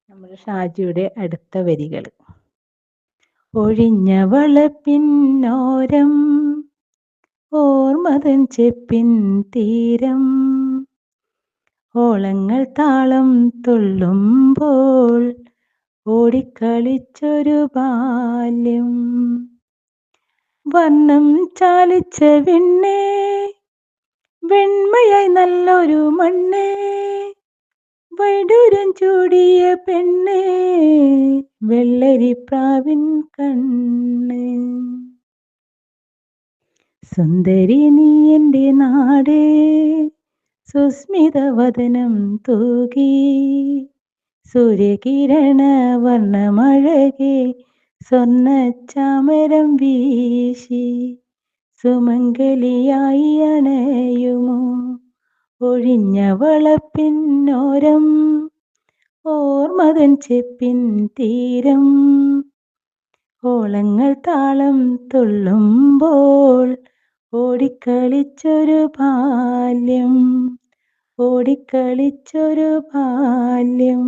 നമ്മുടെ ഷാജിയുടെ അടുത്ത വരികൾ. ഒഴിഞ്ഞ വളപ്പിന്നോരം ഓർമ്മതൻ ചെപ്പിൻ തീരം ഓളങ്ങൾ താളം തുള്ളുമ്പോൾ ഓടിക്കളിച്ചൊരു ബാല്യം. വർണ്ണം ചാലിച്ച വിണ്ണേ, വെണ്മയായി നല്ലൊരു മണ്ണേ, വൈഡൂര്യം ചൂടിയ പെണ്ണേ, വെള്ളരിപ്രാവിൻ കണ്ണ്. സുന്ദരി നീ എൻ്റെ നാട്, സുസ്മിതവദനം തൂകി, സൂര്യകിരണ വർണ്ണമഴകെ സ്വർണ്ണച്ചാമരം വീശി, സുമംഗലിയായി അണയുമോ ഒഴിഞ്ഞ വളപ്പിന്നോരം ഓർമ്മതൻ ചെപ്പിൻ തീരം ഓളങ്ങൾ താളം തുള്ളുമ്പോൾ ഓടിക്കളിച്ചൊരു ബാല്യം, ഓടിക്കളിച്ചൊരു ബാല്യം.